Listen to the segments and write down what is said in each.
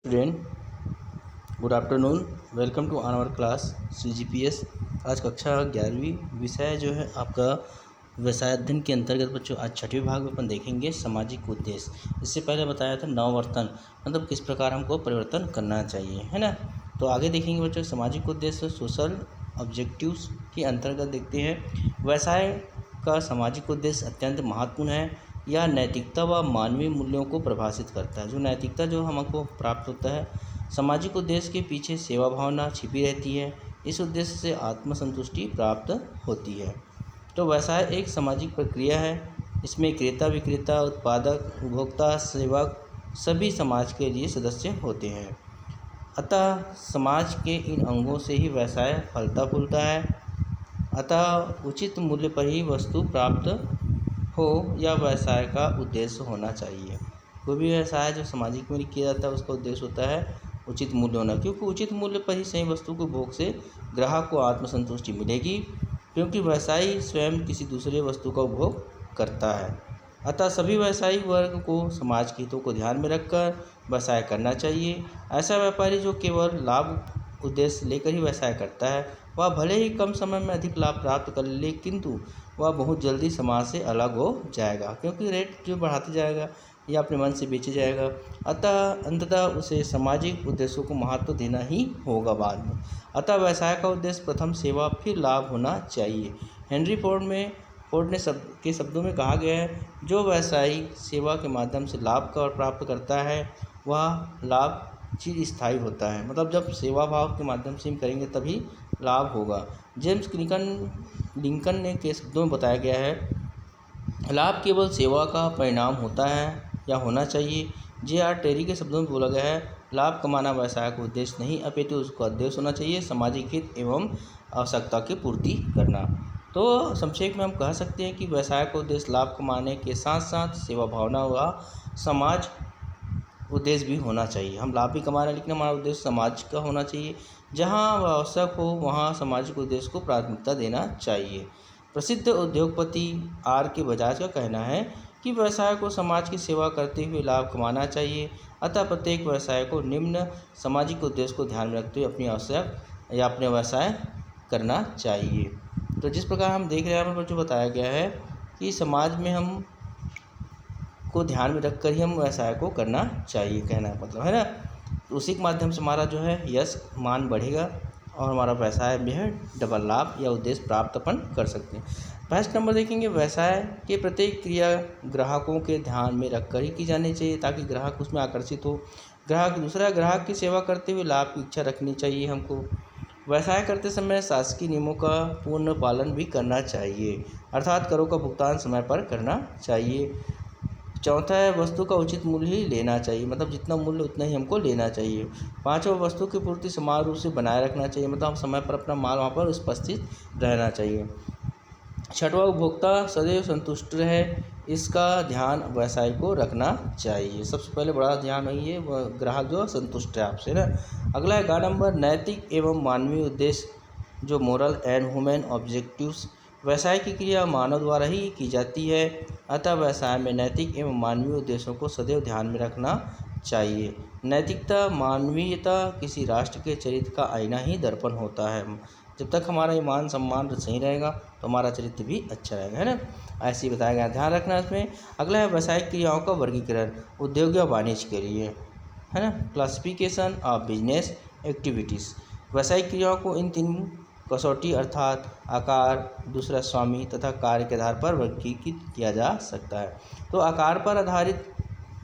Student, good afternoon. Welcome to our class CGPS। आज कक्षा 11वीं विषय जो है आपका व्यवसाय अध्ययन के अंतर्गत बच्चों आज छठे भाग में अपन देखेंगे सामाजिक उद्देश्य। इससे पहले बताया था नववर्तन, मतलब किस प्रकार हमको परिवर्तन करना चाहिए, है ना। तो आगे देखेंगे बच्चों सामाजिक उद्देश्य सोशल ऑब्जेक्टिव्स के अंतर्गत देखते हैं। व्यवसाय का सामाजिक उद्देश्य अत्यंत महत्वपूर्ण है। यह नैतिकता व मानवीय मूल्यों को प्रभावित करता है। जो नैतिकता जो हमको प्राप्त होता है, सामाजिक उद्देश्य के पीछे सेवा भावना छिपी रहती है। इस उद्देश्य से आत्मसंतुष्टि प्राप्त होती है। तो व्यवसाय एक सामाजिक प्रक्रिया है। इसमें क्रेता विक्रेता उत्पादक उपभोक्ता सेवक सभी समाज के लिए सदस्य होते हैं। अतः समाज के इन अंगों से ही व्यवसाय फलता फूलता है। अतः उचित मूल्य पर ही वस्तु प्राप्त हो या व्यवसाय का उद्देश्य होना चाहिए। कोई भी व्यवसाय जो सामाजिक में किया जाता है उसका उद्देश्य होता है उचित मूल्य होना, क्योंकि उचित मूल्य पर ही सही वस्तु को भोग से ग्राहक को आत्मसंतुष्टि मिलेगी, क्योंकि व्यवसायी स्वयं किसी दूसरे वस्तु का उपभोग करता है। अतः सभी व्यवसायिक वर्ग को समाज के हितों को ध्यान में रखकर व्यवसाय करना चाहिए। ऐसा व्यापारी जो केवल लाभ उद्देश्य लेकर ही व्यवसाय करता है, वह भले ही कम समय में अधिक लाभ प्राप्त कर ले, किंतु वह बहुत जल्दी समाज से अलग हो जाएगा, क्योंकि रेट जो बढ़ाते जाएगा या अपने मन से बेचे जाएगा। अतः अंततः उसे सामाजिक उद्देश्यों को महत्व देना ही होगा बाद में। अतः व्यवसाय का उद्देश्य प्रथम सेवा फिर लाभ होना चाहिए। हेनरी फोर्ड के शब्दों में कहा गया है, जो व्यवसायी सेवा के माध्यम से लाभ का प्राप्त करता है वह लाभ चिर स्थायी होता है। मतलब जब सेवा भाव के माध्यम से हम करेंगे तभी लाभ होगा। जेम्स लिंकन ने के शब्दों में बताया गया है, लाभ केवल सेवा का परिणाम होता है या होना चाहिए। J.R. टेरी के शब्दों में बोला गया है, लाभ कमाना व्यवसाय का उद्देश्य नहीं अपितु उसका उद्देश्य होना चाहिए सामाजिक हित एवं आवश्यकता की पूर्ति करना। तो संक्षेप में हम कह सकते हैं कि व्यवसाय का उद्देश्य लाभ कमाने के साथ साथ सेवा भावना व समाज उद्देश्य भी होना चाहिए। हम लाभ भी कमा रहे हैं लेकिन हमारा उद्देश्य समाज का होना चाहिए। जहाँ आवश्यक हो वहाँ सामाजिक उद्देश्य को प्राथमिकता देना चाहिए। प्रसिद्ध उद्योगपति R.K. बजाज का कहना है कि व्यवसाय को समाज की सेवा करते हुए लाभ कमाना चाहिए। अतः प्रत्येक व्यवसाय को निम्न सामाजिक उद्देश्य को ध्यान में रखते हुए अपने व्यवसाय करना चाहिए। तो जिस प्रकार हम देख रहे हैं, हमें जो बताया गया है कि समाज में हम को ध्यान में रखकर ही हम व्यवसाय को करना चाहिए, कहना मतलब है ना। तो उसी के माध्यम से हमारा जो है यश मान बढ़ेगा और हमारा व्यवसाय में है डबल लाभ या उद्देश्य प्राप्त अपन कर सकते हैं। फर्स्ट नंबर देखेंगे, व्यवसाय के प्रत्येक क्रिया ग्राहकों के ध्यान में रखकर ही की जानी चाहिए ताकि ग्राहक उसमें आकर्षित हो। ग्राहक की सेवा करते हुए लाभ की इच्छा रखनी चाहिए हमको। व्यवसाय करते समय शासकीय नियमों का पूर्ण पालन भी करना चाहिए, अर्थात करों का भुगतान समय पर करना चाहिए। चौथा है, वस्तु का उचित मूल्य ही लेना चाहिए, मतलब जितना मूल्य उतना ही हमको लेना चाहिए। पांचवा, वस्तु की पूर्ति समान रूप से बनाए रखना चाहिए, मतलब हम समय पर अपना माल वहाँ पर उपस्थित रहना चाहिए। छठवां, उपभोक्ता सदैव संतुष्ट रहे, इसका ध्यान व्यवसाय को रखना चाहिए। सबसे पहले बड़ा ध्यान वही है, वह ग्राहक जो संतुष्ट है आपसे ना। अगला है गा नंबर, नैतिक एवं मानवीय उद्देश्य जो मोरल एंड ह्यूमन ऑब्जेक्टिव्स। व्यवसाय की क्रिया मानव द्वारा ही की जाती है, अतः व्यवसाय में नैतिक एवं मानवीय उद्देश्यों को सदैव ध्यान में रखना चाहिए। नैतिकता मानवीयता किसी राष्ट्र के चरित्र का आईना ही दर्पण होता है। जब तक हमारा ईमान सम्मान सही रहेगा तो हमारा चरित्र भी अच्छा रहेगा, है ना। ऐसे ही बताया गया, ध्यान रखना इसमें। अगला है व्यवसायिक क्रियाओं का वर्गीकरण उद्योग या वाणिज्य के लिए, है ना। Classification of business activities. व्यवसायिक क्रियाओं को इन तीन कसौटी अर्थात आकार, दूसरा स्वामी तथा कार्य के आधार पर वर्गीकृत किया जा सकता है। तो आकार पर आधारित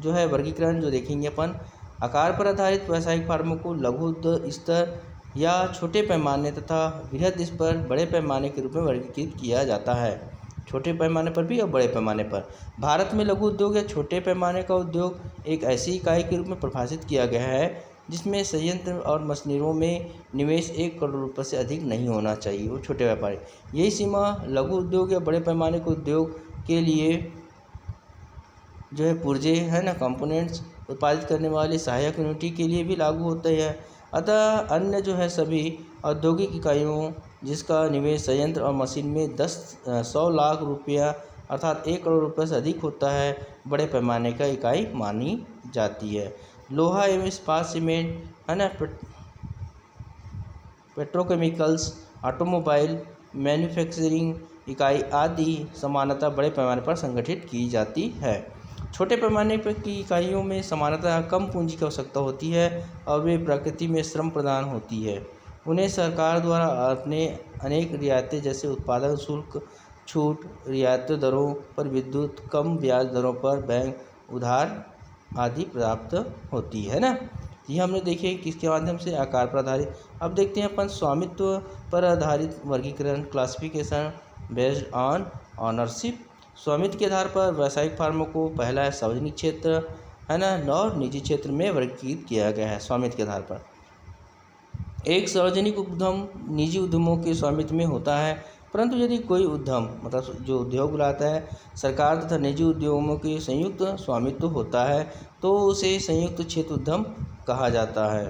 जो है वर्गीकरण जो देखेंगे अपन, आकार पर आधारित व्यवसायिक फार्मों को लघु स्तर या छोटे पैमाने तथा बृहद स्तर बड़े पैमाने के रूप में वर्गीकृत किया जाता है। छोटे पैमाने पर भी और बड़े पैमाने पर। भारत में लघु उद्योग या छोटे पैमाने का उद्योग एक ऐसी इकाई के रूप में परिभाषित किया गया है जिसमें संयंत्र और मशीनरियों में निवेश 1 करोड़ रुपये से अधिक नहीं होना चाहिए, वो छोटे व्यापारी। यही सीमा लघु उद्योग या बड़े पैमाने के उद्योग के लिए जो है पुर्जे है ना, कंपोनेंट्स उत्पादित करने वाली सहायक यूनिटी के लिए भी लागू होता है। अतः अन्य जो है सभी औद्योगिक इकाइयों जिसका निवेश संयंत्र और मशीन में 100 लाख रुपया अर्थात 1 करोड़ रुपये से अधिक होता है, बड़े पैमाने का इकाई मानी जाती है। लोहा एवं इस्पात, सीमेंट, है ना, पेट्रोकेमिकल्स, ऑटोमोबाइल, मैन्युफैक्चरिंग इकाई आदि सामान्यतः बड़े पैमाने पर संगठित की जाती है। छोटे पैमाने पर की इकाइयों में सामान्यतः कम पूंजी की आवश्यकता होती है और वे प्रकृति में श्रम प्रदान होती है। उन्हें सरकार द्वारा अपने अनेक रियायतें जैसे उत्पादन शुल्क छूट, रियायती दरों पर विद्युत, कम ब्याज दरों पर बैंक उधार आदि प्राप्त होती है ना। ये हमने देखे किसके माध्यम से, आकार पर आधारित। अब देखते हैं अपन स्वामित्व पर आधारित वर्गीकरण, क्लासिफिकेशन बेस्ड ऑन ऑनरशिप। स्वामित्व के आधार पर व्यावसायिक फार्मों को पहला है सार्वजनिक क्षेत्र, है ना, और निजी क्षेत्र में वर्गीकृत किया गया है स्वामित्व के आधार पर। एक सार्वजनिक उद्यम निजी उद्यमों के स्वामित्व में होता है, परंतु यदि कोई उद्यम मतलब जो उद्योग बुलाता है सरकार तथा निजी उद्योगों के संयुक्त स्वामित्व होता है तो उसे संयुक्त क्षेत्र उद्यम कहा जाता है।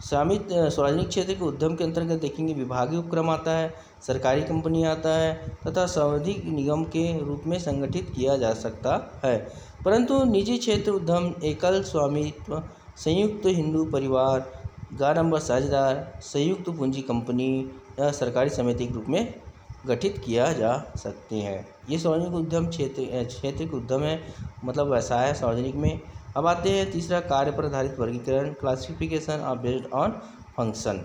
सार्वजनिक क्षेत्र के उद्यम के अंतर्गत देखेंगे विभागीय उपक्रम आता है, सरकारी कंपनी आता है तथा सार्वधिक निगम के रूप में संगठित किया जा सकता है। परंतु निजी क्षेत्र उद्यम एकल स्वामित्व, संयुक्त हिंदू परिवार, गारंबर साझेदार, संयुक्त पूंजी कंपनी या सरकारी समिति के रूप में गठित किया जा सकते हैं। ये सार्वजनिक उद्यम क्षेत्र के उद्यम है, मतलब व्यवसाय है सार्वजनिक में। अब आते हैं तीसरा, कार्य पर आधारित वर्गीकरण, classification of based on function.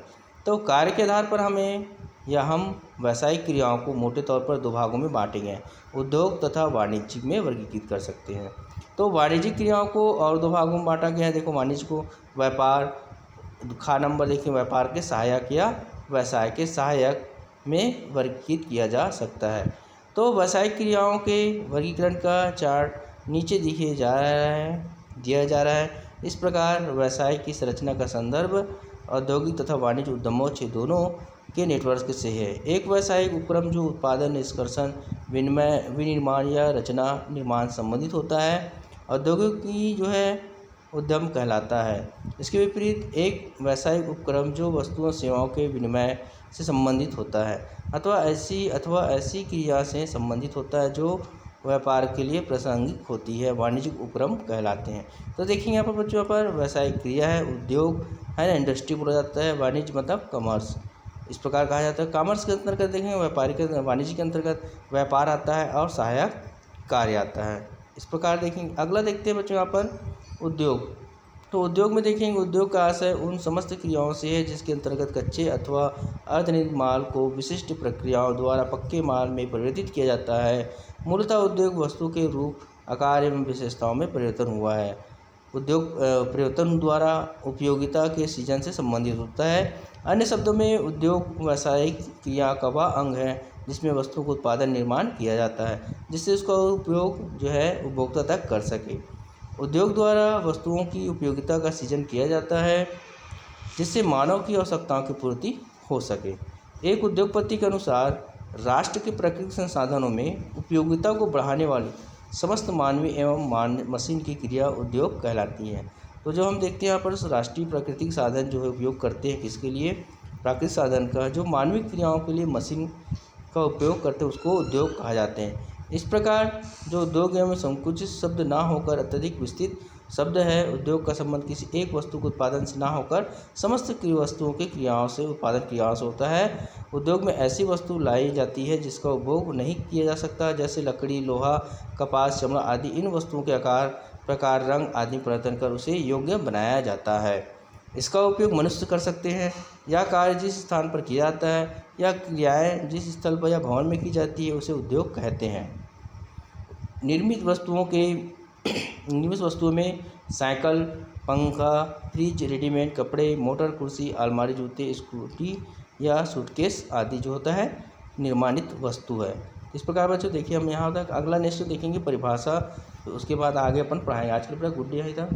तो कार्य के आधार पर हम व्यावसायिक क्रियाओं को मोटे तौर पर दो भागों में बांटेंगे, उद्योग तथा वाणिज्यिक में वर्गीकृत कर सकते हैं। तो वाणिज्यिक क्रियाओं को और दो भागों में बांटा गया है। देखो वाणिज्य को व्यापार, खा नंबर देखिए, व्यापार के सहायक या व्यवसाय के सहायक में वर्गीकृत किया जा सकता है। तो व्यावसायिक क्रियाओं के वर्गीकरण का चार्ट नीचे दिया जा रहा है। इस प्रकार व्यवसाय की संरचना का संदर्भ औद्योगिक तथा वाणिज्य उद्यमों दोनों के नेटवर्क से है। एक व्यावसायिक उपक्रम जो उत्पादन, निष्कर्षण, विनिमय, विनिर्माण या रचना निर्माण संबंधित होता है, औद्योगिक की जो है उद्यम कहलाता है। इसके विपरीत एक व्यावसायिक उपक्रम जो वस्तुओं सेवाओं के विनिमय से संबंधित होता है अथवा ऐसी क्रिया से संबंधित होता है जो व्यापार के लिए प्रासंगिक होती है, वाणिज्यिक उपक्रम कहलाते हैं। तो देखिए यहाँ पर बच्चों पर व्यावसायिक क्रिया है, उद्योग है ना, इंडस्ट्री बोला जाता है, वाणिज्य मतलब कॉमर्स इस प्रकार कहा जाता है। कॉमर्स के अंतर्गत देखेंगे वाणिज्य के अंतर्गत व्यापार आता है और सहायक कार्य आता है। इस प्रकार देखेंगे। अगला देखते हैं बच्चों यहाँ पर उद्योग। तो उद्योग में देखेंगे उद्योग का आशय उन समस्त क्रियाओं से है जिसके अंतर्गत कच्चे अथवा अर्धनिर्मित माल को विशिष्ट प्रक्रियाओं द्वारा पक्के माल में परिवर्तित किया जाता है। मूलतः उद्योग वस्तु के रूप, आकार एवं विशेषताओं में परिवर्तन हुआ है। उद्योग परिवर्तन द्वारा उपयोगिता के सृजन से संबंधित होता है। अन्य शब्दों में उद्योग व्यावसायिक क्रिया का वह अंग है जिसमें वस्तु का उत्पादन निर्माण किया जाता है जिससे उसका उपयोग जो है उपभोक्ता तक कर सके। उद्योग द्वारा वस्तुओं की उपयोगिता का सृजन किया जाता है जिससे मानव की आवश्यकताओं की पूर्ति हो सके। एक उद्योगपति के अनुसार राष्ट्र के प्राकृतिक संसाधनों में उपयोगिता को बढ़ाने वाली समस्त मानवीय एवं मशीन की क्रिया उद्योग कहलाती है। तो जो हम देखते हैं यहाँ पर राष्ट्रीय प्राकृतिक साधन जो है उपयोग करते हैं किसके लिए, प्राकृतिक साधन का जो मानवीय क्रियाओं के लिए मशीन का उपयोग करते हैं उसको उद्योग कहा जाते हैं। इस प्रकार जो उद्योग एवं संकुचित शब्द ना होकर अत्यधिक विस्तृत शब्द है। उद्योग का संबंध किसी एक वस्तु के उत्पादन से ना होकर समस्त वस्तुओं की क्रियाओं से, उत्पादन क्रियाओं से होता है। उद्योग में ऐसी वस्तु लाई जाती है जिसका उपभोग नहीं किया जा सकता, जैसे लकड़ी, लोहा, कपास, चमड़ा आदि। इन वस्तुओं के आकार, प्रकार, रंग आदि परिवर्तन कर उसे योग्य बनाया जाता है। इसका उपयोग मनुष्य कर सकते हैं या कार्य जिस स्थान पर किया जाता है या क्रियाएं जिस स्थल पर या भवन में की जाती है उसे उद्योग कहते हैं। निर्मित वस्तुओं में साइकिल, पंखा, फ्रिज, रेडीमेड कपड़े, मोटर, कुर्सी, अलमारी, जूते, स्कूटी या सूटकेस आदि जो होता है निर्माणित वस्तु है। इस प्रकार बच्चों देखिए हम यहाँ तक अगला नेक्स्ट देखेंगे परिभाषा, तो उसके बाद आगे अपन पढ़ाएंगे। आज के लिए गुड डे था।